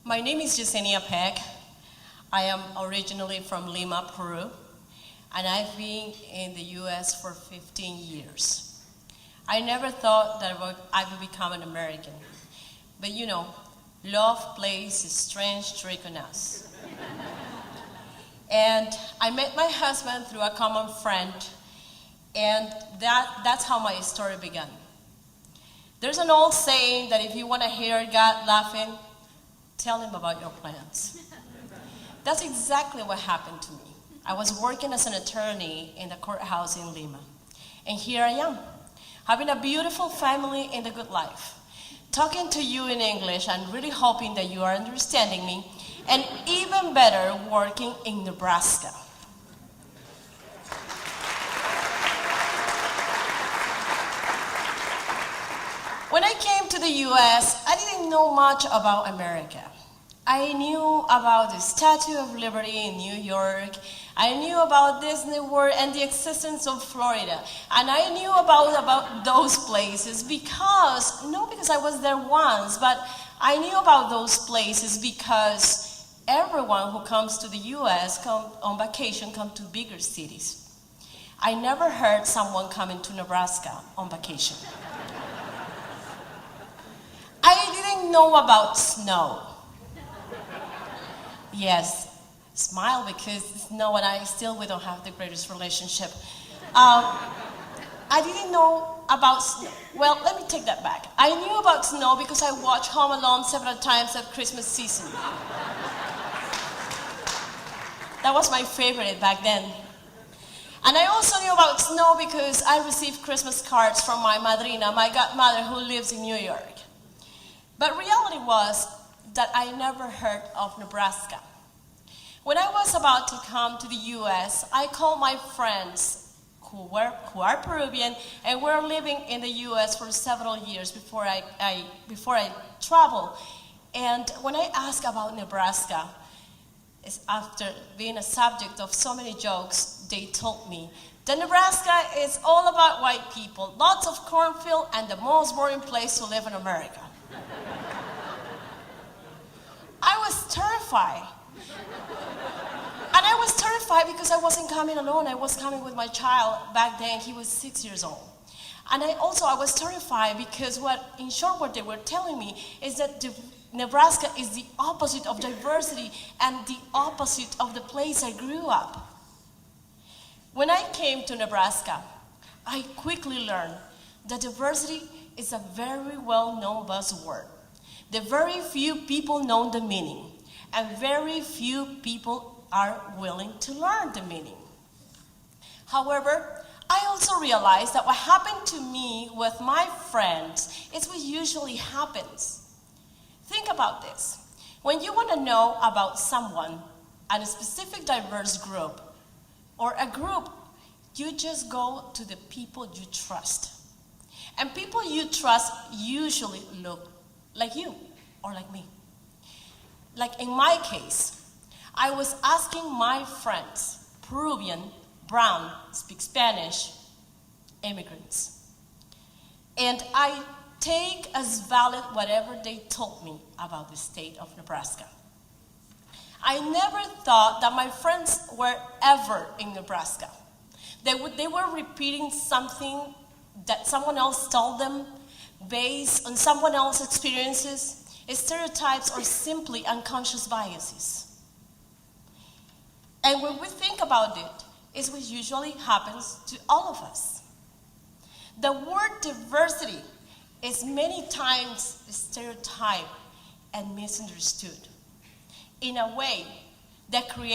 My name is Yesenia Peck. I am originally from Lima, Peru, and I've been in the U.S. for 15 years. I never thought that I would become an American, but you know, love plays a strange trick on us. And I met my husband through a common friend, and that's how my story began. There's an old saying that if you want to hear God laughing, tell him about your plans. That's exactly what happened to me. I was working as an attorney in the courthouse in Lima. And here I am, having a beautiful family in the good life. Talking to you in English and really hoping that you are understanding me. And even better, working in Nebraska. When I came to the US, I didn't know much about America. I knew about the Statue of Liberty in New York. I knew about Disney World and the existence of Florida. And I knew about those places not because I was there once, but I knew about those places because everyone who comes to the US on vacation comes to bigger cities. I never heard someone coming to Nebraska on vacation. I didn't know about snow. Yes, smile because snow and we don't have the greatest relationship. I didn't know about snow. Well, let me take that back. I knew about snow because I watched Home Alone several times at Christmas season. That was my favorite back then. And I also knew about snow because I received Christmas cards from my madrina, my godmother who lives in New York. But reality was that I never heard of Nebraska. When I was about to come to the US, I called my friends who are Peruvian and were living in the US for several years before I traveled. And when I asked about Nebraska, after being a subject of so many jokes, they told me that Nebraska is all about white people, lots of cornfield, and the most boring place to live in America. I was terrified. And I was terrified because I wasn't coming alone. I was coming with my child. Back then, he was 6 years old. And I was terrified because what they were telling me is that Nebraska is the opposite of diversity and the opposite of the place I grew up. When I came to Nebraska, I quickly learned that diversity is a very well-known buzzword. The very few people know the meaning, and very few people are willing to learn the meaning. However, I also realized that what happened to me with my friends is what usually happens. Think about this. When you want to know about someone and a specific diverse group, or a group, you just go to the people you trust. And people you trust usually look like you or like me. Like in my case, I was asking my friends, Peruvian, brown, speak Spanish, immigrants. And I take as valid whatever they told me about the state of Nebraska. I never thought that my friends were ever in Nebraska. They were repeating something that someone else told them based on someone else's experiences, stereotypes, or simply unconscious biases. And when we think about it, it's what usually happens to all of us. The word diversity is many times stereotyped and misunderstood in a way that creates